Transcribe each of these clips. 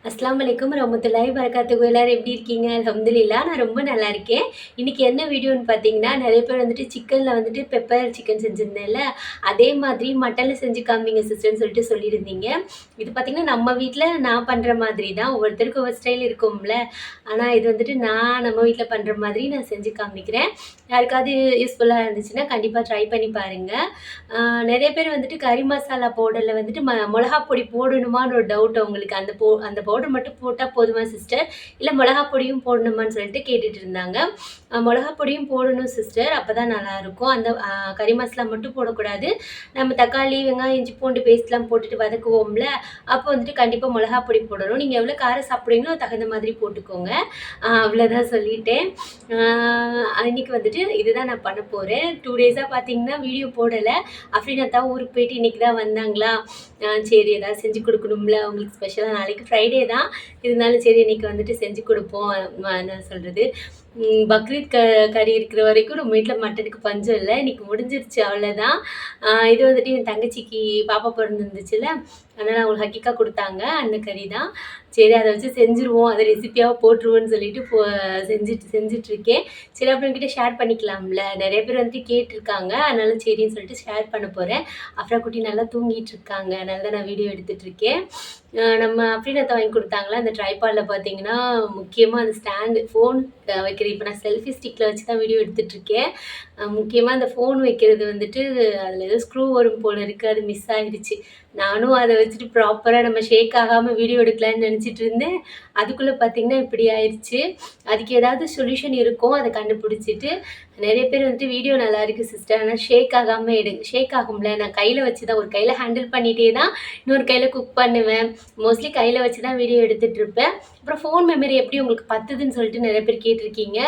அஸ்ஸலாமு அலைக்கும் வரஹ்மத்துல்லாஹி வபரகாத்துஹு. எல்லாரும் எப்படி இருக்கீங்க? அல்ஹம்துலில்லாஹ் நான் ரொம்ப நல்லா இருக்கேன். இன்னைக்கு என்ன வீடியோன்னு பார்த்தீங்கன்னா, நெறைய பேர் வந்துட்டு சிக்கன்ல வந்துட்டு பெப்பர் சிக்கன் செஞ்சிருந்தேன்ல, அதே மாதிரி மட்டன்ல செஞ்சு காமிங்க சிஸ்டர்ன்னு சொல்லிட்டு சொல்லியிருந்தீங்க. இது பார்த்தீங்கன்னா, நம்ம வீட்ல நான் பண்ற மாதிரி தான். ஒவ்வொருத்தருக்கும் ஒவ்வொரு ஸ்டைல் இருக்கும்ல. ஆனா இது வந்துட்டு நான் நம்ம வீட்ல பண்ற மாதிரி நான் செஞ்சு காமிக்கிறேன். யாருக்காவது யூஸ்ஃபுல்லா இருந்துச்சுன்னா கண்டிப்பா ட்ரை பண்ணி பாருங்க. நெறைய பேர் வந்துட்டு கறி மசாலா பவுடர்ல வந்துட்டு மொளகா பொடி போடணுமான்னு ஒரு டவுட் அவங்களுக்கு. அந்த பவுடர் மட்டும் போட்டா போதுமா சிஸ்டர்? இல்ல மொளகா பொடியும் போடணுமான்னு சொல்லிட்டு கேட்டுட்டு இருந்தாங்க. மொளகா பொடியும் போடணும் சிஸ்டர். அப்பதான் நல்லாயிருக்கும். அந்த கறி மசாலா மட்டும் போடக்கூடாது. நம்ம தக்காளி, வெங்காயம், இஞ்சி பூண்டு பேஸ்ட்லாம் போட்டுட்டு வதக்குவோம்ல, அப்போ வந்துட்டு கண்டிப்பா மொளகா பொடி போடணும். நீங்க எவ்வளோ காரம் சாப்பிடுறீங்களோ அதுக்கு தகுந்த மாதிரி போட்டுக்கோங்க. அவ்வளோதான் சொல்லிட்டேன். இன்னைக்கு வந்துட்டு இதுதான் நான் பண்ண போறேன். 2 டேஸா பார்த்தீங்கன்னா வீடியோ போடல. அஃப்ரீன் அத்தா ஊருக்கு போயிட்டு இன்னைக்கு தான் வந்தாங்களா, சரி ஏதாவது செஞ்சு கொடுக்கணும்ல அவங்களுக்கு ஸ்பெஷலா. நாளைக்கு ஃப்ரைடே தான். இருந்தாலும் சரி இன்னைக்கு வந்துட்டு செஞ்சு கொடுப்போம். என்ன சொல்றது, பக்ரீத் கறி இருக்கிற வரைக்கும் நம்ம வீட்டில் மட்டனுக்கு பஞ்சம் இல்லை. இன்னைக்கு முடிஞ்சிருச்சு, அவ்வளோதான். இது வந்துட்டு என் தங்கச்சிக்கு பாப்பா பிறந்துருந்துச்சுல, அதனால் அவங்களுக்கு ஹக்கீக்கா கொடுத்தாங்க. அந்த கறி தான். சரி அதை வச்சு செஞ்சுருவோம், அதை ரெசிப்பியாக போட்டுருவோன்னு சொல்லிட்டு செஞ்சிட்ருக்கேன். சரி அப்புறம் கிட்ட ஷேர் பண்ணிக்கலாம்ல, நிறைய பேர் வந்துட்டு கேட்டிருக்காங்க. அதனால சரின்னு சொல்லிட்டு ஷேர் பண்ண போகிறேன். அப்புறம் குட்டி நல்லா தூங்கிட்டு இருக்காங்க, அதனால தான் நான் வீடியோ எடுத்துகிட்டு இருக்கேன். நம்ம அஃப்ரீனத்தை வாங்கி கொடுத்தாங்களா, அந்த ட்ரைபாடில் பார்த்தீங்கன்னா முக்கியமாக அந்த ஸ்டாண்டு ஃபோன் வைக்கிறது. இப்போ நான் செல்ஃபி ஸ்டிக்கில் வச்சு தான் வீடியோ எடுத்துகிட்ருக்கேன். முக்கியமாக அந்த ஃபோன் வைக்கிறது வந்துட்டு அதில் ஏதோ ஸ்க்ரூ வரும் போல் இருக்குது, அது மிஸ் ஆகிடுச்சு. நானும் அதை வச்சுட்டு ப்ராப்பராக நம்ம ஷேக் ஆகாமல் வீடியோ எடுக்கலான்னு நினச்சிட்டு இருந்தேன். அதுக்குள்ளே பார்த்தீங்கன்னா இப்படி ஆயிடுச்சு. அதுக்கு ஏதாவது சொல்யூஷன் இருக்கும், அதை கண்டுபிடிச்சிட்டு நிறைய பேர் வந்துட்டு வீடியோ நல்லா இருக்குது சிஸ்டர், ஆனால் ஷேக் ஆகாமல் ஷேக் ஆகும்ல. நான் கையில் வச்சு தான், ஒரு கையில் ஹேண்டில் பண்ணிகிட்டே தான் இன்னொரு கையில் குக் பண்ணுவேன். மோஸ்ட்லி கையில் வச்சு தான் வீடியோ எடுத்துகிட்டு இருப்பேன். அப்புறம் ஃபோன் மெமரி எப்படி உங்களுக்கு பத்துதுன்னு சொல்லிட்டு நிறைய பேர் கேட்டிருக்கீங்க.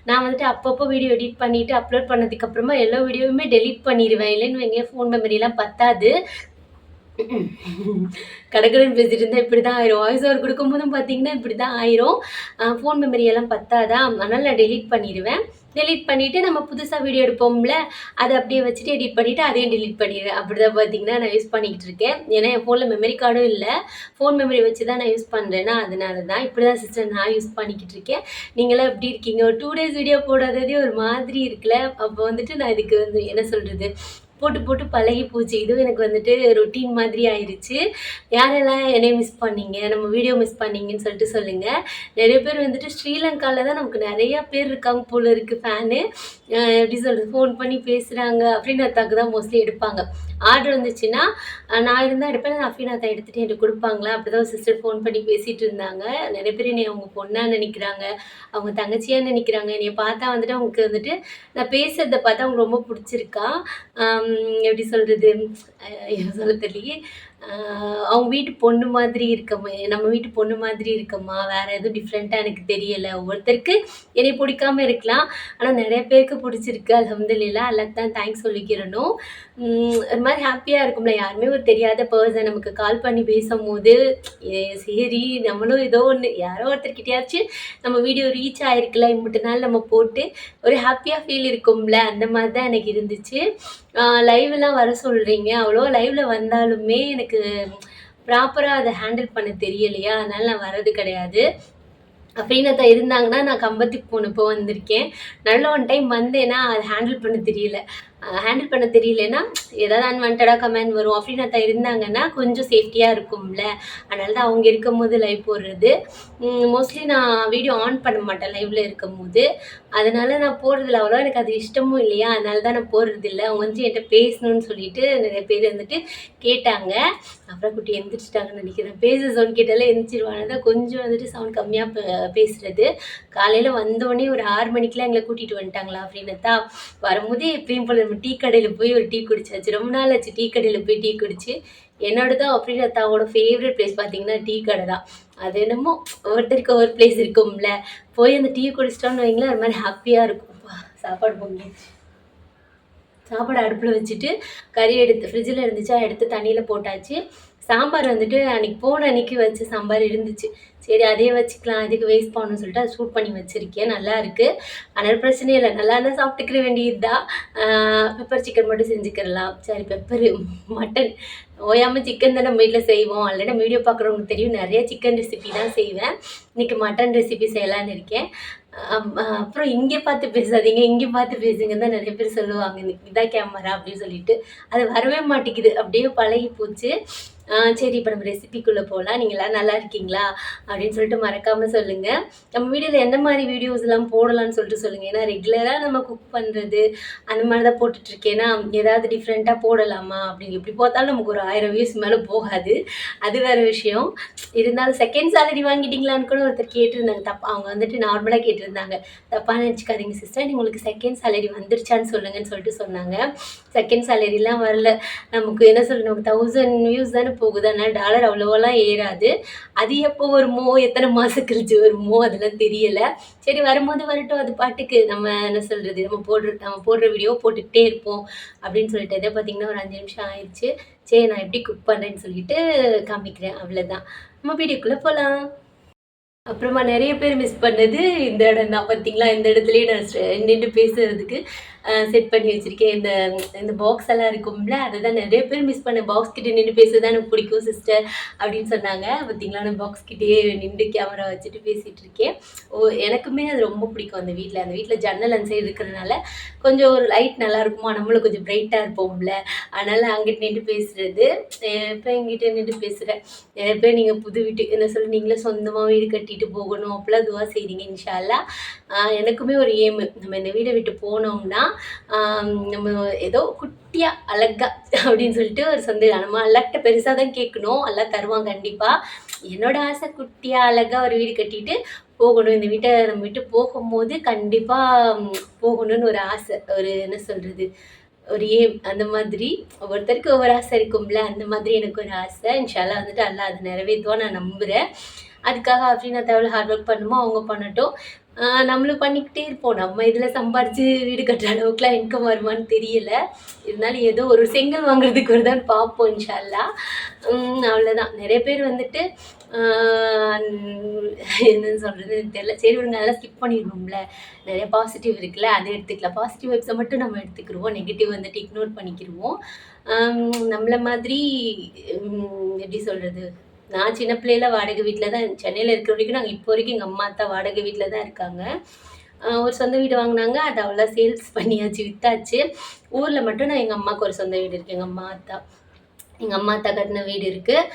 நான் வந்துட்டு அப்பப்போ வீடியோ எடிட் பண்ணிவிட்டு அப்லோட் பண்ணதுக்கப்புறமா எல்லா வீடியோவுமே டெலீட் பண்ணிடுவேன். இல்லைன்னு வைங்க ஃபோன் மெமரிலாம் பத்தாது. கடகடன்னு பேசிட்டு இருந்தால் இப்படி தான் ஆயிரும். வாய்ஸ் ஓவர் கொடுக்கும்போதும் பார்த்தீங்கன்னா இப்படி தான் ஆயிரும். ஃபோன் மெமரி எல்லாம் பத்தாதா, அதனால் நான் டெலீட் பண்ணிடுவேன். டெலீட் பண்ணிவிட்டு நம்ம புதுசாக வீடியோ எடுப்போம்ல, அதை அப்படியே வச்சுட்டு எடிட் பண்ணிவிட்டு அதையும் டெலீட் பண்ணிடுவேன். அப்படி தான் பார்த்தீங்கன்னா நான் யூஸ் பண்ணிக்கிட்டு இருக்கேன். ஏன்னா என் ஃபோனில் மெமரி கார்டும் இல்லை, ஃபோன் மெமரி வச்சு தான் நான் யூஸ் பண்ணுறேன்னா அதனால தான். இப்படி தான் சிஸ்டர் நான் யூஸ் பண்ணிக்கிட்டு இருக்கேன். நீங்களாம் எப்படி இருக்கீங்க? ஒரு 2 டேஸ் வீடியோ போடாததே ஒரு மாதிரி இருக்குல்ல. அப்போ வந்துட்டு நான் இதுக்கு வந்து என்ன சொல்கிறது, போட்டு போட்டு பழகி போச்சு. இதுவும் எனக்கு வந்துட்டு ரொட்டீன் மாதிரி ஆயிடுச்சு. யாரெல்லாம் என்னைய மிஸ் பண்ணீங்க, நம்ம வீடியோ மிஸ் பண்ணீங்கன்னு சொல்லிட்டு சொல்லுங்கள். நிறைய பேர் வந்துட்டு ஸ்ரீலங்காவில் தான் நமக்கு நிறையா பேர் இருக்காங்க போல இருக்குது ஃபேனு. எப்படி சொல்கிறது, ஃபோன் பண்ணி பேசுகிறாங்க. அஃப்ரீனாத்தாக்கு தான் மோஸ்ட்லி எடுப்பாங்க. ஆர்டர் வந்துச்சுன்னா நான் இருந்தால் எடுப்பேன், அஃப்ரீனாத்தா எடுத்துகிட்டு எனக்கு கொடுப்பாங்களா. அப்படி தான் சிஸ்டர் ஃபோன் பண்ணி பேசிகிட்டு இருந்தாங்க. நிறைய பேர் என்னை அவங்க பொண்ணாக நினைக்கிறாங்க, அவங்க தங்கச்சியாக நினைக்கிறாங்க. என்னைய பார்த்தா வந்துட்டு அவங்களுக்கு வந்துட்டு நான் பேசுகிறத பார்த்தா அவங்களுக்கு ரொம்ப பிடிச்சிருக்கா. எப்படி சொல்கிறது, சொல்ல தெரியலையே. அவங்க வீட்டு பொண்ணு மாதிரி இருக்கம்மா, நம்ம வீட்டு பொண்ணு மாதிரி இருக்கம்மா, வேறு எதுவும் டிஃப்ரெண்ட்டாக எனக்கு தெரியலை. ஒவ்வொருத்தருக்கு என்னை பிடிக்காம இருக்கலாம், ஆனால் நிறைய பேருக்கு பிடிச்சிருக்கு. அல்ஹம்துலில்லாஹ், அல்லாஹ்க்கு தான் தேங்க்ஸ் சொல்லிக்கிறணும். ஒரு மாதிரி ஹாப்பியாக இருக்கும்ல, யாருமே ஒரு தெரியாத பர்சன் நமக்கு கால் பண்ணி பேசும்போது, சரி நம்மளும் ஏதோ ஒன்று யாரோ ஒருத்தர்கிட்டயாச்சும் நம்ம வீடியோ ரீச் ஆகிருக்குல்ல, இம்பிட்டு நாள் நம்ம போட்டு ஒரு ஹாப்பியாக ஃபீல் இருக்கும்ல, அந்த மாதிரி தான் எனக்கு இருந்துச்சு. லைவ்லாம் வர சொல்கிறீங்க, அவ்வளோ லைவில் வந்தாலுமே எனக்கு ப்ராப்பராக அதை ஹேண்டில் பண்ண தெரியலையா, அதனால் நான் வர்றது கிடையாது. அஃப்ரீனாத்தா இருந்தாங்கன்னா நான் கம்பத்துக்கு போனப்போ வந்திருக்கேன். நல்ல ஒன் டைம் வந்தேன்னா அதை ஹேண்டில் பண்ண தெரியல. ஹேண்டில் பண்ண தெரியலன்னா ஏதாவது அன்வான்டாக கமெண்ட் வரும். அஃப்ரீனாத்தா இருந்தாங்கன்னா கொஞ்சம் சேஃப்டியாக இருக்கும்ல, அதனால தான் அவங்க இருக்கும்போது லைவ் போடுறது. மோஸ்ட்லி நான் வீடியோ ஆன் பண்ண மாட்டேன் லைவில் இருக்கும்போது, அதனால் நான் போடுறதில்ல. அவ்வளோ எனக்கு அது இஷ்டமும் இல்லையா, அதனால தான் நான் போடுறதில்ல. அவங்க வந்துட்டு என்கிட்ட பேசணும்னு சொல்லிட்டு நிறைய பேர் வந்துட்டு கேட்டாங்க. அப்புறம் குட்டி எந்திரிச்சிட்டாங்கன்னு நினைக்கிறேன். பேச சவுண்ட் கேட்டாலே எந்திரிச்சிருவாங்க தான் கொஞ்சம் வந்துட்டு சவுண்ட் கம்மியாக பேசுகிறது. காலையில் வந்தோடனே ஒரு 6 மணிக்கெலாம் எங்களை கூட்டிகிட்டு வந்துட்டாங்களா அஃப்ரீனாத்தா. வரும்போதே எப்பயும் போல நம்ம டீ கடையில் போய் ஒரு டீ குடிச்சாச்சு. ரொம்ப நாள் ஆச்சு டீ கடையில் போய் டீ குடிச்சு. என்னோடது அஃப்ரீனாத்தாவோட ஃபேவரட் பிளேஸ் பார்த்தீங்கன்னா டீ கடை தான். அது என்னமோ ஒவ்வொருத்தருக்கு ஒவ்வொரு பிளேஸ் இருக்கும்ல, போய் அந்த டீ குடிச்சிட்டோன்னு வைங்களேன், அது மாதிரி ஹாப்பியாக இருக்கும். சாப்பாடு பொங்கிடுச்சு. சாப்பாடு அடுப்பில் வச்சுட்டு கறி எடுத்து ஃப்ரிட்ஜில் இருந்துச்சா எடுத்து தண்ணியில் போட்டாச்சு. சாம்பார் வந்துட்டு அன்றைக்கி போன அன்றைக்கி வச்ச சாம்பார் இருந்துச்சு. சரி அதே வச்சுக்கலாம், எதுக்கு வேஸ்ட் பண்ணணும்னு சொல்லிட்டு அதை சூட் பண்ணி வச்சுருக்கேன். நல்லா இருக்குது. அதனால் பிரச்சனையே இல்லை. நல்லா இருந்தால் சாப்பிட்டுக்கிற வேண்டியது தான். பெப்பர் சிக்கன் மட்டும் செஞ்சுக்கிடலாம். சரி பெப்பரு மட்டன் ஓயாமல் சிக்கன் தான் நம்ம வீட்டில் செய்வோம். ஆல்ரெடி வீடியோ பார்க்குறவங்களுக்கு தெரியும், நிறைய சிக்கன் ரெசிபி தான் செய்வேன். இன்றைக்கி மட்டன் ரெசிபி செய்யலான்னு இருக்கேன். அப்புறம் இங்கே பார்த்து பேசாதீங்க, இங்கே பார்த்து பேசுங்கன்னு தான் நிறைய பேர் சொல்லுவாங்க. இதான் கேமரா அப்படின்னு சொல்லிட்டு. அது வரவே மாட்டேங்குது. அப்படியே பழகி போச்சு. சரி இப்போ நம்ம ரெசிபிக்குள்ளே போகலாம். நீங்களாம் நல்லா இருக்கீங்களா அப்படின்னு சொல்லிட்டு மறக்காமல் சொல்லுங்கள். நம்ம வீடியோவில் எந்த மாதிரி வீடியோஸ்லாம் போடலான்னு சொல்லிட்டு சொல்லுங்கள். ஏன்னா ரெகுலராக நம்ம குக் பண்ணுறது அந்த மாதிரி தான் போட்டுட்ருக்கேன்னா ஏதாவது டிஃப்ரெண்ட்டாக போடலாமா அப்படின்னு. எப்படி பார்த்தாலும் நமக்கு ஒரு 1000 வியூஸ் மேலே போகாது. அது வேறு விஷயம். இருந்தாலும் செகண்ட் சேலரி வாங்கிட்டீங்களான்னு கூட ஒருத்தர் கேட்டிருந்தாங்க. அவங்க வந்துட்டு நார்மலாக கேட்டிருந்தாங்க. தப்பாக நினச்சிக்காதீங்க சிஸ்டர், நீங்கள் உங்களுக்கு செகண்ட் சேலரி வந்துருச்சான்னு சொல்லுங்கன்னு சொல்லிட்டு சொன்னாங்க. செகண்ட் சேலரிலாம் வரல. நமக்கு என்ன சொல்கிறது, நமக்கு 1000 வியூஸ் தானே போகுது. அதனால் டாலர் அவ்வளோவெல்லாம் ஏறாது. அது எப்போ வருமோ, எத்தனை மாதம் கழிச்சு வருமோ அதெல்லாம் தெரியலை. சரி வரும்போது வரட்டும், அது பாட்டுக்கு நம்ம என்ன சொல்கிறது, நம்ம போடுற வீடியோ போட்டுக்கிட்டே இருப்போம் அப்படின்னு சொல்லிட்டு. இதை பார்த்திங்கன்னா ஒரு 5 நிமிஷம் ஆயிடுச்சு. சரி நான் எப்படி குக் பண்ணுறேன்னு சொல்லிட்டு காமிக்கிறேன். அவ்வளோதான். நம்ம வீடியோக்குள்ளே போகலாம். அப்புறமா நிறைய பேர் மிஸ் பண்ணது இந்த இடம் தான். பார்த்தீங்களா, இந்த இடத்துலயே நான் நின்று பேசுறதுக்கு செட் பண்ணி வச்சுருக்கேன். இந்த பாக்ஸ் எல்லாம் இருக்கும்ல, அதை தான் நிறைய பேர் மிஸ் பண்ணேன். பாக்ஸ் கிட்டே நின்று பேசுறது தான் எனக்கு பிடிக்கும் சிஸ்டர் அப்படின்னு சொன்னாங்க. பார்த்தீங்களா, நான் பாக்ஸ் கிட்டேயே நின்று கேமரா வச்சுட்டு பேசிகிட்டு இருக்கேன். எனக்குமே அது ரொம்ப பிடிக்கும். அந்த வீட்டில் ஜன்னல் அந்த சைடு இருக்கிறதுனால கொஞ்சம் ஒரு லைட் நல்லா இருக்குமா, நம்மளும் கொஞ்சம் பிரைட்டாக இருப்போம்ல, அதனால் அங்கிட்டு நின்று பேசுகிறது. இப்போ எங்கிட்ட நின்று பேசுகிறேன். நிறைய பேர் நீங்கள் புது வீட்டு என்ன சொல்லி நீங்களே சொந்தமாக வீடு கட்டிட்டு போகணும் அப்படிலாம் துவா செய்கிறீங்க. இன்ஷா அல்லாஹ். எனக்குமே ஒரு ஏமு, நம்ம இந்த வீடை விட்டு போனோம்னா நம்ம ஏதோ குட்டியாக அழகா அப்படின்னு சொல்லிட்டு ஒரு சொந்த நம்ம அல்லாட்ட பெருசாக தான் கேட்கணும், எல்லாம் தருவாங்க கண்டிப்பாக. என்னோட ஆசை குட்டியாக அழகாக ஒரு வீடு கட்டிட்டு போகணும். இந்த வீட்டை நம்ம விட்டு போகும்போது கண்டிப்பாக போகணும்னு ஒரு ஆசை. ஒரு என்ன சொல்கிறது, ஒரு ஏம். அந்த மாதிரி ஒவ்வொருத்தருக்கு ஒவ்வொரு ஆசை இருக்கும்ல, அந்த மாதிரி எனக்கு ஒரு ஆசை. இன்ஷால்லா வந்துட்டு அல்லாஹ் அதை நிறைவேற்றுவான்னு நான் நம்புகிறேன். அதுக்காக அப்படின்னு நான் எவ்வளோ ஹார்ட் ஒர்க் பண்ணுமோ அவங்க பண்ணட்டும். நம்மளும் பண்ணிக்கிட்டே இருப்போம். நம்ம இதில் சம்பாரித்து வீடு கட்டுற அளவுக்குலாம் இன்கம் வருமானு தெரியல. இருந்தாலும் ஏதோ ஒரு செங்கல் வாங்குறதுக்கு ஒரு தான் பார்ப்போம் இன்ஷா அல்லாஹ். அவ்வளோதான். நிறைய பேர் வந்துட்டு என்னன்னு சொல்கிறதுன்னு தெரியல. சரி விடுங்க, அதெல்லாம் ஸ்கிப் பண்ணிடணும்ல. நிறைய பாசிட்டிவ் இருக்குல்ல, அதை எடுத்துக்கலாம். பாசிட்டிவ் வைப்ஸை மட்டும் நம்ம எடுத்துக்கிடுவோம், நெகட்டிவ் வந்துட்டு இக்னோர் பண்ணிக்கிடுவோம். நம்மள மாதிரி எப்படி சொல்கிறது, நான் சின்ன பிள்ளையில வாடகை வீட்டில் தான் சென்னையில் இருக்கிற வரைக்கும் நாங்கள் இப்போ வரைக்கும் எங்கள் அம்மா அத்தா வாடகை வீட்டில் தான் இருக்காங்க. ஒரு சொந்த வீடு வாங்கினாங்க, அதை அவ்வளோ சேல்ஸ் பண்ணியாச்சு, விற்றாச்சு. ஊரில் மட்டும் நான் எங்கள் அம்மாவுக்கு ஒரு சொந்த வீடு இருக்குது. எங்கள் அம்மா அத்தா கட்டின வீடு இருக்குது.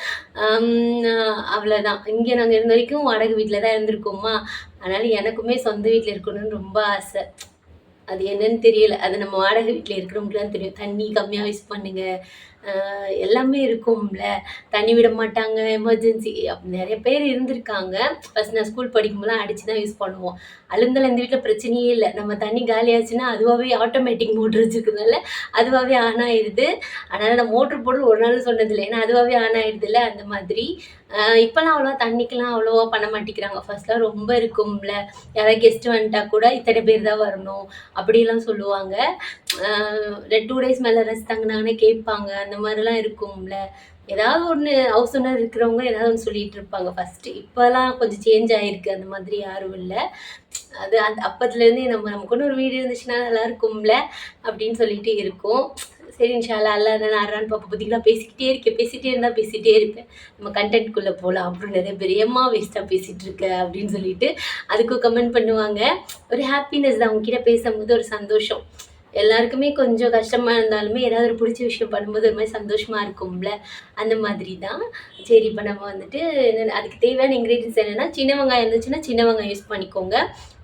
அவ்வளோதான். இங்கே நாங்கள் இருந்த வரைக்கும் வாடகை வீட்டில் தான் இருந்திருக்கோமா, அதனால் எனக்குமே சொந்த வீட்டில் இருக்கணும்னு ரொம்ப ஆசை. அது என்னன்னு தெரியல. அது நம்ம வாடகை வீட்டில் இருக்கிறவங்களுக்கு தான் தெரியும். தண்ணி கம்மியாக யூஸ் பண்ணுங்கள், எல்லாமே இருக்கும்ல. தண்ணி விட மாட்டாங்க, எமர்ஜென்சி நிறைய பேர் இருந்திருக்காங்க. ஃபஸ்ட் நான் ஸ்கூல் படிக்கும்போதெல்லாம் அடித்து தான் யூஸ் பண்ணுவோம். அழுந்தல் இந்த வீட்டில் பிரச்சனையே இல்லை. நம்ம தண்ணி காலியாச்சுன்னா அதுவாகவே ஆட்டோமேட்டிக் மோட்ரு வச்சுருக்கிறதுனால அதுவாகவே ஆன் ஆயிடுது. அதனால் நான் மோட்ரு போட்டு ஒரு நாள் சொன்னதில்லை, ஏன்னா அதுவாகவே ஆன் ஆயிடுதுல்ல. அந்த மாதிரி இப்போல்லாம் அவ்வளோவா தண்ணிக்கெலாம் அவ்வளோவா பண்ண மாட்டேங்கிறாங்க. ஃபஸ்ட்லாம் ரொம்ப இருக்கும்ல, யாராவது கெஸ்ட்டு வந்துட்டா கூட இத்தனை பேர் தான் வரணும் அப்படிலாம் சொல்லுவாங்க. 2 டேஸ் மேலே ரெஸ்ட் தங்கினாங்கன்னே கேட்பாங்க. அந்த மாதிரிலாம் இருக்கும்ல. ஏதாவது ஒன்று ஹவுஸ் ஓனர் இருக்கிறவங்க ஏதாவது ஒன்று சொல்லிகிட்டு இருப்பாங்க ஃபஸ்ட்டு. இப்போலாம் கொஞ்சம் சேஞ்ச் ஆகிருக்கு, அந்த மாதிரி யாரும் இல்லை. அது அப்பத்துலேருந்தே நமக்கு ஒன்று ஒரு வீடு இருந்துச்சுன்னா நல்லா இருக்கும்ல அப்படின்னு சொல்லிட்டு இருக்கோம். சரி இன்ஷா அல்லாஹ் அல்லா என்ன ஆடுறான்னு பாப்பா. பார்த்தீங்களா, பேசிகிட்டே இருந்தால் பேசிகிட்டே இருப்பேன். நம்ம கண்டென்ட்குள்ளே போகலாம். அப்புறம் நிறைய பேர் ஏம்மா வேஸ்ட்டாக பேசிகிட்டு இருக்க அப்படின்னு சொல்லிட்டு அதுக்கும் கமெண்ட் பண்ணுவாங்க. ஒரு ஹாப்பினஸ் தான் அவங்ககிட்ட பேசும்போது, ஒரு சந்தோஷம். எல்லாருக்குமே கொஞ்சம் கஷ்டமாக இருந்தாலுமே ஏதாவது ஒரு பிடிச்ச விஷயம் பண்ணும்போது ஒரு மாதிரி சந்தோஷமாக இருக்கும்ல, அந்த மாதிரி தான். சரி இப்போ நம்ம வந்துட்டு அதுக்கு தேவையான இன்க்ரீடியன்ஸ் என்னென்னா, சின்ன வெங்காயம் இருந்துச்சுன்னா சின்ன வெங்காயம் யூஸ் பண்ணிக்கோங்க.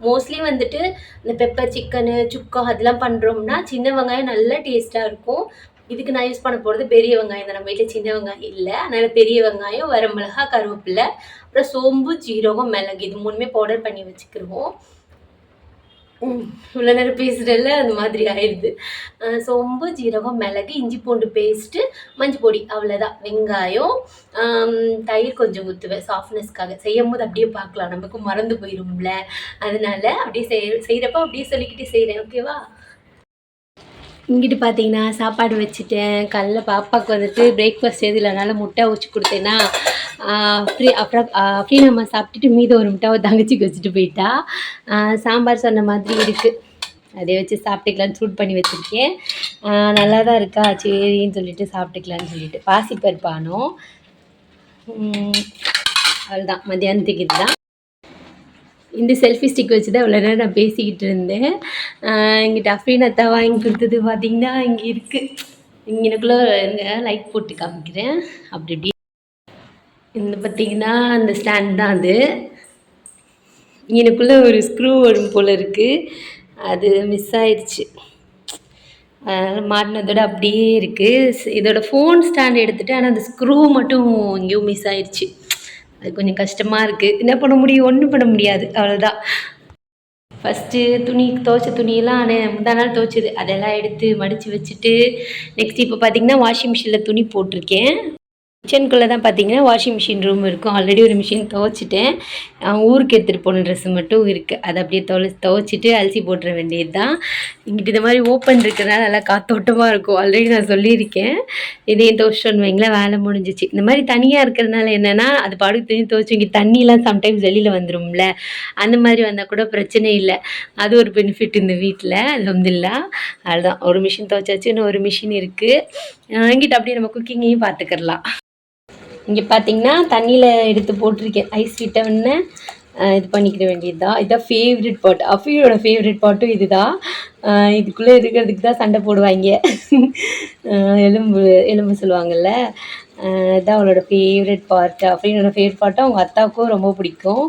மோஸ்ட்லி வந்துட்டு இந்த பெப்பர் சிக்கனு, சுக்கா அதெல்லாம் பண்ணுறோம்னா சின்ன வெங்காயம் நல்லா டேஸ்ட்டாக இருக்கும். இதுக்கு நான் யூஸ் பண்ண போகிறது பெரிய வெங்காயம் தான். நம்ம வீட்டில் சின்ன வெங்காயம் இல்லை, அதனால் பெரிய வெங்காயம், வரமிளகா, கருவேப்பிலை, அப்புறம் சோம்பு, ஜீரகம், மிளகு இது 3மே பவுடர் பண்ணி வச்சுக்கிடுவோம். இவ்வளோ நேரம் பேசுகிறல்ல அந்த மாதிரி ஆயிடுது. சோம்பு, ஜீரகம், மிளகு, இஞ்சி பூண்டு பேஸ்ட்டு, மஞ்சள் பொடி, அவ்வளோதான். வெங்காயம், தயிர் கொஞ்சம் ஊற்றுவேன் சாஃப்ட்னஸ்க்காக. செய்யும்போது அப்படியே பார்க்கலாம், நமக்கு மறந்து போயிடும்ல. அதனால அப்படியே செய்கிறப்ப அப்படியே சொல்லிக்கிட்டே செய்கிறேன். ஓகேவா? இங்கிட்டு பார்த்தீங்கன்னா சாப்பாடு வச்சுட்டேன். காலைல பாப்பாவுக்கு வந்துட்டு பிரேக்ஃபாஸ்ட் எதுவும் இல்லைனால முட்டை அவிச்சு கொடுத்தேன்னா அப்புறம் நம்ம சாப்பிட்டுட்டு மீத ஒரு முட்டை தங்கச்சிக்கு வச்சுட்டு போயிட்டா. சாம்பார் சொன்ன மாதிரி இருக்குது, அதை வச்சு சாப்பிட்டுக்கலான்னு சூட் பண்ணி வச்சுருக்கேன். நல்லா தான் இருக்கா, சரின்னு சொல்லிட்டு சாப்பிட்டுக்கலான்னு சொல்லிட்டு. பாசிப்பருப்பானோ அவ்வளோதான், மத்தியானத்துக்கு இதுதான். இந்த செல்ஃபி ஸ்டிக் வச்சு தான் இவ்வளோ நேரம் நான் பேசிக்கிட்டு இருந்தேன். இங்கிட்ட அஃப்ரீனத்தா வாங்கி கொடுத்தது பார்த்திங்கன்னா இங்கே இருக்குது. இங்கனக்குள்ளே லைட் போட்டு காமிக்கிறேன். அப்படி இப்படி இந்த பார்த்திங்கன்னா அந்த ஸ்டாண்ட் தான் அது. இங்கனக்குள்ளே ஒரு ஸ்க்ரூ வரும் போல் இருக்குது, அது மிஸ் ஆயிடுச்சு. அதனால் மாட்டினதோட அப்படியே இருக்குது. இதோட ஃபோன் ஸ்டாண்ட் எடுத்துகிட்டு, ஆனால் அந்த ஸ்க்ரூ மட்டும் எங்கேயும் மிஸ் ஆயிடுச்சு. அது கொஞ்சம் கஷ்டமாக இருக்குது. என்ன பண்ண முடியும், ஒன்றும் பண்ண முடியாது, அவ்வளோதான். ஃபஸ்ட்டு துவைச்ச துணியெல்லாம் முந்தா நாள் துவைச்சது அதெல்லாம் எடுத்து மடித்து வச்சுட்டு, நெக்ஸ்ட் இப்போ பார்த்திங்கன்னா வாஷிங் மிஷினில் துணி போட்டிருக்கேன். கிச்சனுக்குள்ளே தான் பார்த்தீங்கன்னா வாஷிங் மிஷின் ரூம் இருக்கும். ஆல்ரெடி ஒரு மிஷின் துவைச்சிட்டேன். ஊருக்கு எடுத்துகிட்டு போன ட்ரெஸ்ஸு மட்டும் இருக்குது, அதை அப்படியே துவைச்சிட்டு அலசி போட்டுற வேண்டியது தான். இங்கிட்ட இந்த மாதிரி ஓப்பன் இருக்கிறதுனால நல்லா காத்தோட்டமாக இருக்கும். ஆல்ரெடி நான் சொல்லியிருக்கேன். இதையும் துவைச்சிட்டோன்னு வைங்களேன், வேலை முடிஞ்சிச்சு. இந்த மாதிரி தனியாக இருக்கிறதுனால என்னென்னா, அது பாடுக்கு துணி துவைச்சி இங்கே தண்ணிலாம் சம்டைம்ஸ் வெளியில் வந்துடும்ல, அந்த மாதிரி வந்தால் கூட பிரச்சனை இல்லை. அது ஒரு பெனிஃபிட் இந்த வீட்டில். அல்ஹம்துலில்லாஹ். அதுதான், ஒரு மிஷின் துவைச்சாச்சு, இன்னும் ஒரு மிஷின் இருக்குது. இங்கிட்ட அப்படியே நம்ம குக்கிங்கையும் பார்த்துக்கிடலாம். இங்கே பார்த்தீங்கன்னா தண்ணியில் எடுத்து போட்டிருக்கேன். ஐஸ் விட்டவுடனே இது பண்ணிக்கிற வேண்டியது தான். இதுதான் ஃபேவரட் பாட். அஃபியோட ஃபேவரட் பாட்டும் இது தான். இதுக்குள்ளே இருக்கிறதுக்கு தான் சண்டை போடுவாங்க. எலும்பு சொல்லுவாங்கள்ல, இதுதான் அவளோட ஃபேவரட் பார்ட். அஃபியோட ஃபேவரட் பாட்டும் அவங்க அத்தாவுக்கும் ரொம்ப பிடிக்கும்.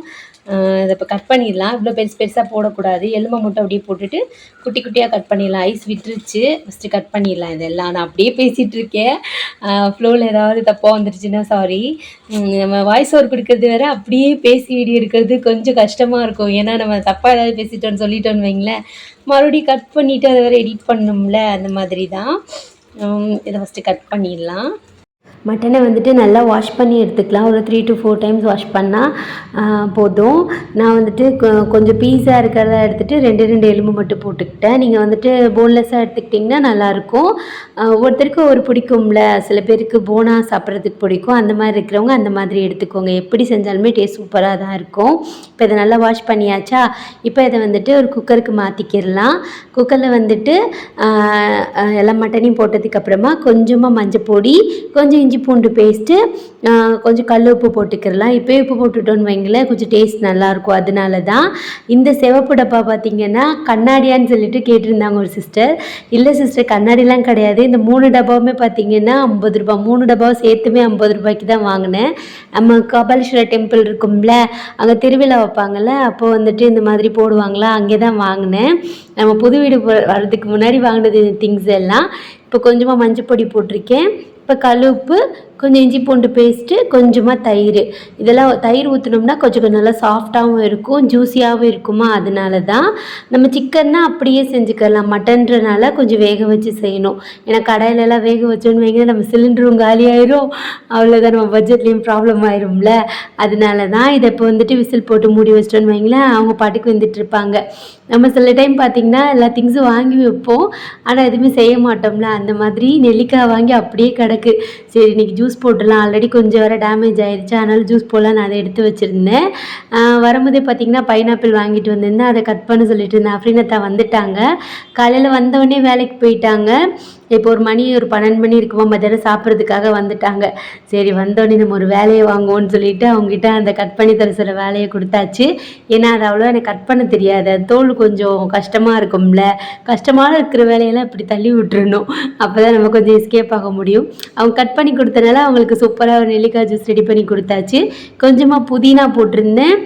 இதை இப்போ கட் பண்ணிடலாம். இவ்வளோ பெருசாக போடக்கூடாது. எலும்பை மட்டும் அப்படியே போட்டுட்டு குட்டி குட்டியாக கட் பண்ணிடலாம். ஐஸ் விட்டுருச்சு, ஃபஸ்ட்டு கட் பண்ணிடலாம். இதெல்லாம் நான் அப்படியே பேசிகிட்டு இருக்கேன். ஃப்ளோவில் ஏதாவது தப்பாக வந்துருச்சுன்னா சாரி. நம்ம வாய்ஸ் ஓவர் கொடுக்கறது வேறு, அப்படியே பேசி வீடியோ எடுக்கிறது கொஞ்சம் கஷ்டமாக இருக்கும். ஏன்னா நம்ம தப்பாக ஏதாவது பேசிட்டோன்னு சொல்லிட்டோன்னு வைங்களேன், மறுபடியும் கட் பண்ணிவிட்டு அதை வேறு எடிட் பண்ணணும்ல, அந்த மாதிரி தான். இதை ஃபஸ்ட்டு கட் பண்ணிடலாம். மட்டனை வந்துட்டு நல்லா வாஷ் பண்ணி எடுத்துக்கலாம். ஒரு 3 to 4 டைம்ஸ் வாஷ் பண்ணால் போதும். நான் வந்துட்டு கொஞ்சம் பீஸாக இருக்கிறதா எடுத்துகிட்டு 2 எலும்பு மட்டும் போட்டுக்கிட்டேன். நீங்கள் வந்துட்டு போன்லெஸ்ஸாக எடுத்துக்கிட்டிங்கன்னா நல்லாயிருக்கும். ஒவ்வொருத்தருக்கும் ஒரு பிடிக்கும்ல, சில பேருக்கு போனாக சாப்பிட்றதுக்கு பிடிக்கும். அந்த மாதிரி இருக்கிறவங்க அந்த மாதிரி எடுத்துக்கோங்க. எப்படி செஞ்சாலுமே டேஸ்ட் சூப்பராக தான் இருக்கும். இப்போ இதை நல்லா வாஷ் பண்ணியாச்சா, இப்போ இதை வந்துட்டு ஒரு குக்கருக்கு மாற்றிக்கிடலாம். குக்கரில் வந்துட்டு எல்லா மட்டனையும் போட்டதுக்கப்புறமா கொஞ்சமாக மஞ்சள் பொடி, கொஞ்சம் இஞ்சி பூண்டு பேஸ்ட்டு, கொஞ்சம் கல் உப்பு போட்டுக்கிடலாம். இப்போயே உப்பு போட்டுட்டோன்னு வைங்களேன், கொஞ்சம் டேஸ்ட் நல்லாயிருக்கும். அதனால தான். இந்த சிவப்பு டப்பா பார்த்திங்கன்னா கண்ணாடியான்னு சொல்லிட்டு கேட்டிருந்தாங்க ஒரு சிஸ்டர். இல்லை சிஸ்டர், கண்ணாடிலாம் கிடையாது. இந்த 3 டப்பாவுமே பார்த்திங்கன்னா 50 ரூபா. 3 டப்பாவும் சேர்த்துமே 50 ரூபாய்க்கு தான் வாங்கினேன். நம்ம கபாலீஸ்வரர் டெம்பிள் இருக்கும்ல, அங்கே திருவிழா வைப்பாங்கள்ல, அப்போ வந்துட்டு இந்த மாதிரி போடுவாங்களா, அங்கே தான் வாங்கினேன். நம்ம புது வீடு வர்றதுக்கு முன்னாடி வாங்கினது திங்ஸ் எல்லாம். இப்போ கொஞ்சமாக மஞ்சள் பொடி போட்டிருக்கேன். இப்போ கல் உப்பு, கொஞ்சம் இஞ்சி பூண்டு பேஸ்ட்டு, கொஞ்சமாக தயிர். இதெல்லாம் தயிர் ஊற்றினோம்னா கொஞ்சம் நல்லா சாஃப்டாகவும் இருக்கும், ஜூஸியாகவும் இருக்குமா, அதனால தான். நம்ம சிக்கன்னா அப்படியே செஞ்சுக்கலாம், மட்டன்றனால கொஞ்சம் வேக வச்சு செய்யணும். ஏன்னா கடையிலலாம் வேக வச்சோன்னு வைங்க, நம்ம சிலிண்டரும் காலி ஆயிரும், அவ்வளோதான், நம்ம பட்ஜெட்லேயும் ப்ராப்ளம் ஆயிரும்ல. அதனால தான். இதை இப்போ வந்துட்டு விசில் போட்டு மூடி வச்சிட்டோன்னு வைங்களேன், அவங்க பாட்டுக்கு வந்துட்டு இருப்பாங்க. நம்ம சில டைம் பார்த்திங்கன்னா எல்லா திங்ஸும் வாங்கி வைப்போம், ஆனால் எதுவுமே செய்ய மாட்டோம்ல. அந்த மாதிரி நெல்லிக்காய் வாங்கி அப்படியே கிடக்கு. சரி, இன்றைக்கி ஜூஸ் போட்டுடலாம். ஆல்ரெடி கொஞ்சம் வர டேமேஜ் ஆயிடுச்சு, அதனால் ஜூஸ் போடலாம். நான் அதை எடுத்து வச்சுருந்தேன். வரும்போதே பார்த்திங்கன்னா பைனாப்பிள் வாங்கிட்டு வந்திருந்தேன், அதை கட் பண்ண சொல்லிட்டு இருந்தேன். அஃப்ரீனத்தா வந்துட்டாங்க. காலையில் வந்தவொடனே வேலைக்கு போயிட்டாங்க. இப்போ ஒரு 12 மணி இருக்குமா, மத்தியானம் சாப்பிட்றதுக்காக வந்துட்டாங்க. சரி, வந்தோடனே நம்ம ஒரு வேலையை வாங்குவோன்னு சொல்லிட்டு அவங்ககிட்ட அந்த கட் பண்ணி தர சில வேலையை கொடுத்தாச்சு. ஏன்னா அது அவ்வளோ எனக்கு கட் பண்ண தெரியாது, அது தோல் கொஞ்சம் கஷ்டமாக இருக்கும்ல. கஷ்டமான இருக்கிற வேலையெல்லாம் இப்படி தள்ளி விட்டுறணும், அப்போ தான் நம்ம கொஞ்சம் எஸ்கேப் ஆக முடியும். அவங்க கட் பண்ணி கொடுத்தனால அவங்களுக்கு சூப்பராக ஒரு நெல்லிக்காய் ஜூஸ் ரெடி பண்ணி கொடுத்தாச்சு. கொஞ்சமாக புதினா போட்டிருந்தேன்.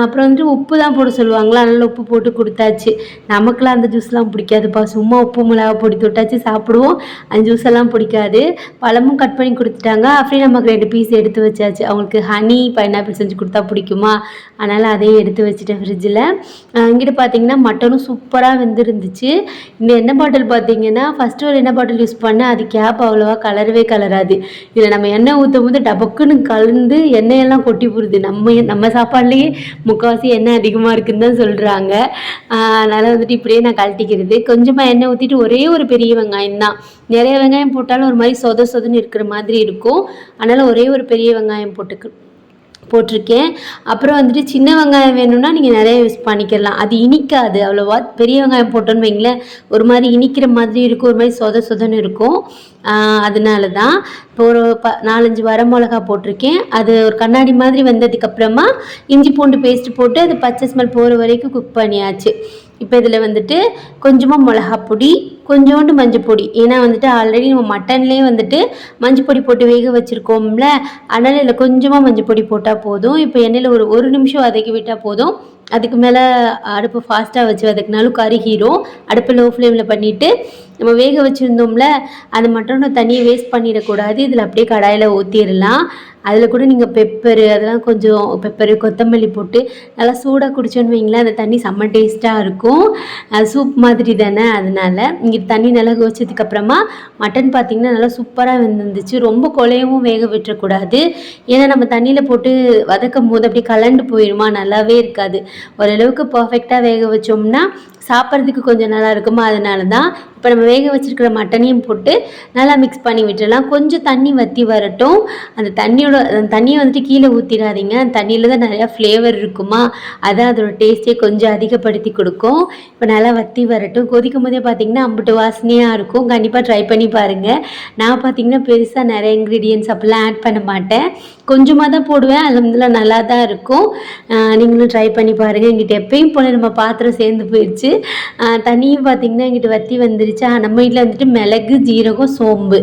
அப்புறம் வந்துட்டு உப்பு தான் போட சொல்லுவாங்களா, அதனால் உப்பு போட்டு கொடுத்தாச்சு. நமக்குலாம் அந்த ஜூஸ்லாம் பிடிக்காதுப்பா, சும்மா உப்பு மிளகா பொடி தொட்டாச்சு சாப்பிடுவோம். பிடிக்கும். அந்த ஜூஸ் எல்லாம் பிடிக்காது. பழமும் கட் பண்ணி கொடுத்துட்டாங்க. அப்படியே நமக்கு 2 பீஸ் எடுத்து வச்சாச்சு. அவங்களுக்கு ஹனி பைனாப்பிள் செஞ்சு கொடுத்தா பிடிக்குமா, அதனால் அதையும் எடுத்து வச்சுட்டேன் ஃப்ரிட்ஜில். இங்கிட்ட பார்த்தீங்கன்னா மட்டனும் சூப்பராக வெந்திருந்துச்சு. இந்த எண்ணெய் பாட்டில் பார்த்தீங்கன்னா ஃபஸ்ட்டு ஒரு எண்ணெய் பாட்டில் யூஸ் பண்ணேன். அது கேப் அவ்வளோவா கலரவே கலராது. இதில் நம்ம எண்ணெய் ஊற்றும் போது டபக்குன்னு கலந்து எண்ணெயெல்லாம் கொட்டி போடுது. நம்ம சாப்பாடுலேயே முக்கால்வாசி எண்ணெய் அதிகமாக இருக்குதுன்னு தான் சொல்கிறாங்க. அதனால் வந்துட்டு இப்படியே நான் கழட்டிக்கிறது. கொஞ்சமாக எண்ணெய் ஊற்றிட்டு ஒரே ஒரு பெரிய வெங்காயம் தான். நிறைய வெங்காயம் போட்டாலும் ஒரு மாதிரி சொதன்னு இருக்கிற மாதிரி இருக்கும். அதனால் ஒரே ஒரு பெரிய வெங்காயம் போட்டிருக்கேன். அப்புறம் வந்துட்டு சின்ன வெங்காயம் வேணும்னா நீங்கள் நிறைய யூஸ் பண்ணிக்கலாம். அது இனிக்காது அவ்வளோவா. பெரிய வெங்காயம் போட்டோன்னு வைங்களேன், ஒரு மாதிரி இனிக்கிற மாதிரி இருக்கும், ஒரு மாதிரி சொதன்னு இருக்கும். அதனால தான் இப்போ ஒரு 4-5 வரமிளகா போட்டிருக்கேன். அது ஒரு கண்ணாடி மாதிரி வந்ததுக்கப்புறமா இஞ்சி பூண்டு பேஸ்ட்டு போட்டு அது பச்சை ஸ்மெல் போகிற வரைக்கும் குக் பண்ணியாச்சு. இப்போ இதில் வந்துட்டு கொஞ்சமாக மிளகாப்பொடி, கொஞ்சோண்டு மஞ்சப்பொடி. ஏன்னா வந்துட்டு ஆல்ரெடி நம்ம மட்டன்லேயே வந்துட்டு மஞ்சப்பொடி போட்டு வேக வச்சுருக்கோம்ல, அதனால் இதில் கொஞ்சமாக மஞ்சப்பொடி போட்டால் போதும். இப்போ எண்ணெயில் ஒரு நிமிஷம் வதக்கி விட்டால் போதும். அதுக்கு மேலே அடுப்பு ஃபாஸ்ட்டாக வச்சு வதக்கினாலும் கருகிரும். அடுப்பு லோ ஃப்ளேமில் பண்ணிவிட்டு நம்ம வேக வச்சுருந்தோம்ல, அது மட்டனோட தண்ணியை வேஸ்ட் பண்ணிடக்கூடாது. இதில் அப்படியே கடாயில் ஊற்றிடலாம். அதில் கூட நீங்கள் பெப்பரு அதெல்லாம் கொஞ்சம் பெப்பரு கொத்தமல்லி போட்டு நல்லா சூடாக குடிச்சோன்னு வைங்களேன், அந்த தண்ணி செம்ம டேஸ்ட்டாக இருக்கும். சூப் மாதிரி தானே, அதனால் இங்கே தண்ணி நல்லா கொதிச்சதுக்கப்புறமா மட்டன் பார்த்திங்கன்னா நல்லா சூப்பராக வெந்துருந்துச்சு. ரொம்ப குழையவும் வேக விட்டுறக்கூடாது. ஏன்னா நம்ம தண்ணியில் போட்டு வதக்கும் போது அப்படியே கலண்டு போயிடுமா, நல்லாவே இருக்காது. ஓரளவுக்கு பர்ஃபெக்டாக வேக வச்சோம்னா சாப்பிட்றதுக்கு கொஞ்சம் நல்லா இருக்குமா, அதனால தான். இப்போ நம்ம வேக வச்சுருக்கிற மட்டனையும் போட்டு நல்லா மிக்ஸ் பண்ணி விட்டுடலாம். கொஞ்சம் தண்ணி வற்றி வரட்டும். அந்த தண்ணியை வந்துட்டு கீழே ஊற்றிடாதீங்க. அந்த தண்ணியில் தான் நிறையா ஃப்ளேவர் இருக்குமா, அதான் அதோட டேஸ்ட்டே கொஞ்சம் அதிகப்படுத்தி கொடுக்கும். இப்போ நல்லா வற்றி வரட்டும். கொதிக்கும் போதே பார்த்திங்கன்னா அம்புட்டு வாசனையாக இருக்கும். கண்டிப்பாக ட்ரை பண்ணி பாருங்கள். நான் பார்த்திங்கன்னா பெருசாக நிறைய இன்க்ரீடியன்ட்ஸ் அப்படிலாம் ஆட் பண்ண மாட்டேன். கொஞ்சமாக தான் போடுவேன். அல்ஹம்துலில்லாஹ் நல்லா தான் இருக்கும். நீங்களும் ட்ரை பண்ணி பாருங்கள். எங்கிட்ட எப்பயும் போல நம்ம பாத்திரம் சேர்ந்து போயிடுச்சு. தண்ணியும் பார்த்திங்கன்னா எங்கிட்ட வற்றி வந்துருச்சு. நம்ம வீட்டில் வந்துட்டு மிளகு, ஜீரகம், சோம்பு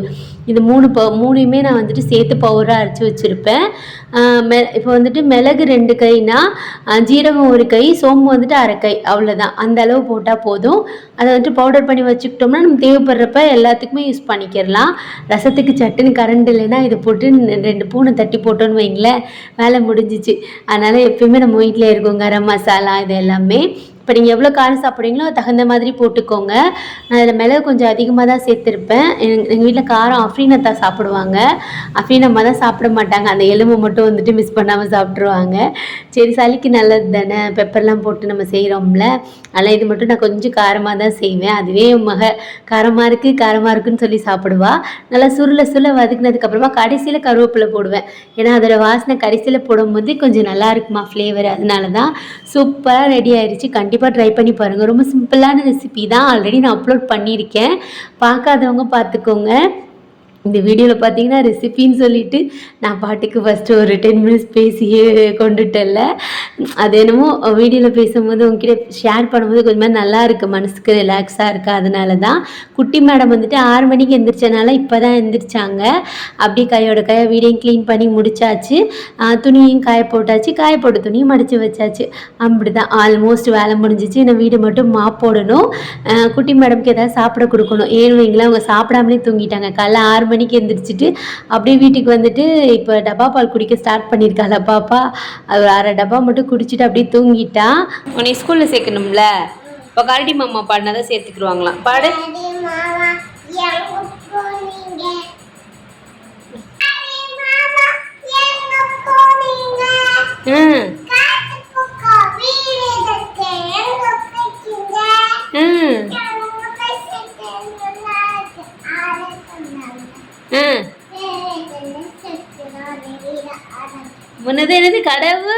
இது மூணையுமே நான் வந்துட்டு சேர்த்து பவுடராக அரைச்சி வச்சுருப்பேன். இப்போ வந்துட்டு மிளகு 2 கைனா, ஜீரகம் 1 கை, சோம்பு வந்துட்டு 1/2 கை, அவ்வளோதான். அந்த அளவு போட்டால் போதும். அதை வந்துட்டு பவுடர் பண்ணி வச்சுக்கிட்டோம்னா நம்ம தேவைப்படுறப்ப எல்லாத்துக்குமே யூஸ் பண்ணிக்கிறலாம். ரசத்துக்கு சட்டுன்னு கரண்ட் இல்லைன்னா இதை போட்டு 2 பூனை தட்டி போட்டோன்னு வைங்களேன், வேலை முடிஞ்சிச்சு. அதனால் எப்பயுமே நம்ம வீட்டில் இருக்கும் கரம் மசாலா இது எல்லாமே. இப்போ நீங்கள் எவ்வளோ காரம் சாப்பிட்றீங்களோ தகுந்த மாதிரி போட்டுக்கோங்க. நான் இதில் மிளகு கொஞ்சம் அதிகமாக தான் சேர்த்துருப்பேன். எங்கள் வீட்டில் காரம் அஃப்ரீனத்தா சாப்பிடுவாங்க. அஃப்ரீனம்மா தான் சாப்பிட மாட்டாங்க. அந்த எலும்பு மட்டும் வந்துட்டு மிஸ் பண்ணாமல் சாப்பிட்ருவாங்க. சரி, சளிக்கு நல்லது தானே, பெப்பர்லாம் போட்டு நம்ம செய்கிறோம்ல, அதனால் இது மட்டும் நான் கொஞ்சம் காரமாக தான் செய்வேன். அதுவே காரமாக இருக்குன்னு சொல்லி சாப்பிடுவா. நல்லா சுருள வதக்குனதுக்கப்புறமா கடைசியில் கருவேப்பிலை போடுவேன். ஏன்னா அதோட வாசனை கடைசியில் போடும்போது கொஞ்சம் நல்லா இருக்குமா ஃப்ளேவர். அதனால தான் சூப்பராக ரெடி ஆயிடுச்சு. கண்டிப்பாக ட்ரை பண்ணி பாருங்கள். ரொம்ப சிம்பிளான ரெசிபி தான். ஆல்ரெடி நான் அப்லோட் பண்ணியிருக்கேன். பார்க்காதவங்க பார்த்துக்கோங்க. இந்த வீடியோவில் பார்த்தீங்கன்னா ரெசிபின்னு சொல்லிவிட்டு நான் பாட்டுக்கு ஃபஸ்ட்டு ஒரு 10 மினிட்ஸ் பேசியே கொண்டுட்டல. அது என்னமோ வீடியோவில் பேசும்போது உங்ககிட்ட ஷேர் பண்ணும்போது கொஞ்சமாக நல்லா இருக்குது, மனசுக்கு ரிலாக்ஸாக இருக்குது. அதனால தான். குட்டி மேடம் வந்துட்டு 6 மணிக்கு எந்திரிச்சனால இப்போ தான் எந்திரிச்சாங்க. அப்படியே கையோட வீடையும் க்ளீன் பண்ணி முடிச்சாச்சு. துணியையும் காய போட்டாச்சு. காய போட்ட துணியும் மடித்து வச்சாச்சு. அப்படி தான் ஆல்மோஸ்ட் வேலை முடிஞ்சிச்சு. இன்னும் வீடு மட்டும் மாப் போடணும். குட்டி மேடம்க்கு ஏதாவது சாப்பிட கொடுக்கணும். ஏன்னு வைங்களேன், அவங்க சாப்பிடாமலே தூங்கிட்டாங்க. காலைல 6 மணிக்கு எந்திரிச்சிட்டு அப்படியே வீட்டுக்கு வந்துட்டு இப்போ டப்பா பால் குடிக்க ஸ்டார்ட் பண்ணியிருக்காள் பாப்பா. அது 1/2 டப்பா மட்டும் குடிச்சிட்டு அப்படியே தூங்கிட்டா. உன்னை ஸ்கூலில் சேர்க்கணும்ல, இப்போ கரடி மாமா பாடினாதான் சேர்த்துக்குருவாங்களாம். பாடு. என்னது கடவு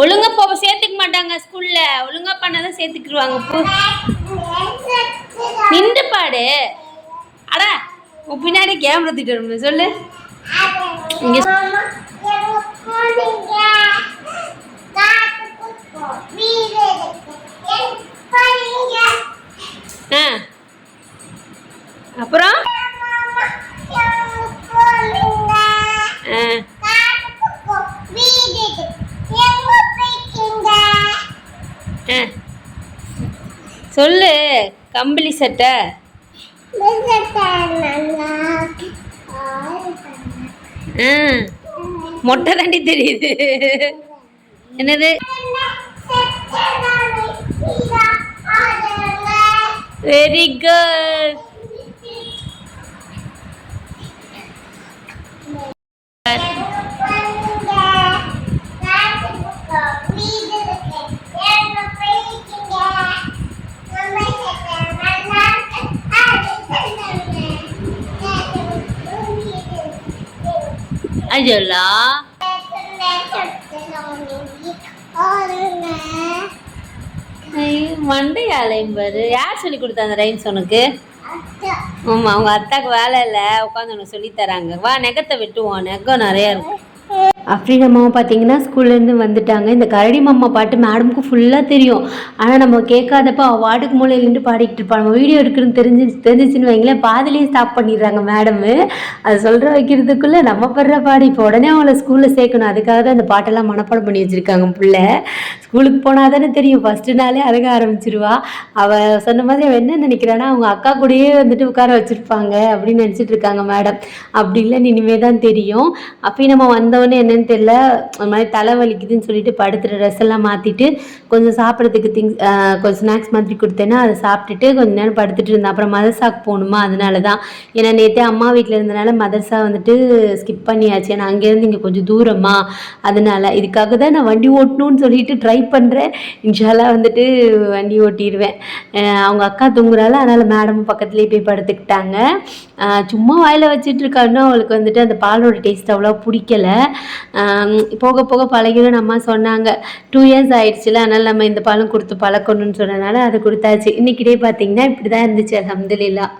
ஒழுங்கா போக சேர்த்துக்க மாட்டாங்க ஸ்கூல்ல. ஒழுங்கா பண்ணாதான் சேர்த்துக்குருவாங்க. போ நின்று பாடு. அடா உன் பின்னாடி கேமரா திட்டு சொல்லு. இங்க அப்புறம் சொல்லு. கம்பளி சட்டை மொட்டை தாண்டி தெரியுது. என்னது? Very good. அஜோலா மண்டையாலையும் பாரு. யார் சொல்லி கொடுத்தா அந்த ரைம்ஸ் உனக்கு? ஆமா, அவங்க அத்தாக்கு வேலை இல்லை, உட்காந்து உனக்கு சொல்லி தராங்க. வா நெகத்தை வெட்டுவோம், நெகம் நிறையா இருக்கு. அஃப்ரீன் அம்மாவும் பார்த்தீங்கன்னா ஸ்கூல்லேருந்து வந்துட்டாங்க. இந்த கரடி மாமா பாட்டு மேடமுக்கு ஃபுல்லாக தெரியும். ஆனால் நம்ம கேட்காதப்ப வார்டுக்கு மூலையில் நின்று பாடிக்கிட்டு இருப்பாள். நம்ம வீடியோ எடுக்கணும்னு தெரிஞ்சிச்சுன்னு வைங்களேன், பாதிலேயே ஸ்டாப் பண்ணிடுறாங்க மேடமு. அது சொல்கிற வைக்கிறதுக்குள்ளே நம்ம படுற பாடு. இப்போ உடனே அவங்கள ஸ்கூலில் சேர்க்கணும். அதுக்காக தான் அந்த பாட்டெல்லாம் மனப்பாடம் பண்ணி வச்சுருக்காங்க பிள்ளை. ஸ்கூலுக்கு போனால் தானே தெரியும், ஃபஸ்ட்டு நாளே அழுக ஆரம்பிச்சிருவா. அவள் சொன்ன மாதிரி அவள் என்ன நினைக்கிறான்னா, அவங்க அக்கா கூடயே வந்துட்டு உட்கார வச்சுருப்பாங்க அப்படின்னு நினச்சிட்டு இருக்காங்க மேடம். அப்படி இல்லைன்னு இனிமேல் தான் தெரியும். அப்பயும் நம்ம வந்தோடனே என்னன்னு தெரியல, ஒரு மாதிரி தலை வலிக்குதுன்னு சொல்லிட்டு படுத்துகிற ட்ரெஸ் எல்லாம் மாற்றிட்டு கொஞ்சம் சாப்பிட்றதுக்கு கொஞ்சம் ஸ்நாக்ஸ் மாதிரி கொடுத்தேன்னா அதை சாப்பிட்டுட்டு கொஞ்சம் நேரம் படுத்துட்டு இருந்தேன். அப்புறம் மதர்சாக்கு போகணுமா, அதனால தான். ஏன்னா நேற்றே அம்மா வீட்டில் இருந்தனால மதர்சா வந்துட்டு ஸ்கிப் பண்ணியாச்சு. ஏன்னா அங்கேருந்து இங்கே கொஞ்சம் தூரமா, அதனால இதுக்காக தான் நான் வண்டி ஓட்டணும்னு சொல்லிட்டு ட்ரை பண்ணுறேன். இன்ஷால்லா வந்துட்டு வண்டி ஓட்டிடுவேன். அவங்க அக்கா தூங்குறாள், அதனால் மேடமும் பக்கத்துலேயே போய் படுத்துக்கிட்டாங்க. சும்மா வாயில் வச்சுட்டு இருக்காருன்னா அவளுக்கு வந்துட்டு அந்த பாலோட டேஸ்ட் அவ்வளோ பிடிக்கல. போக போக பழகிடும் அம்மா சொன்னாங்க. 2 இயர்ஸ் ஆயிடுச்சுல, அதனால் நம்ம இந்த பாலும் கொடுத்து பழக்கணும்னு சொன்னதுனால அதை கொடுத்தாச்சு. இன்றைக்கி டே பார்த்திங்கன்னா இப்படி தான் இருந்துச்சு. அல்ஹம்துலில்லாஹ்.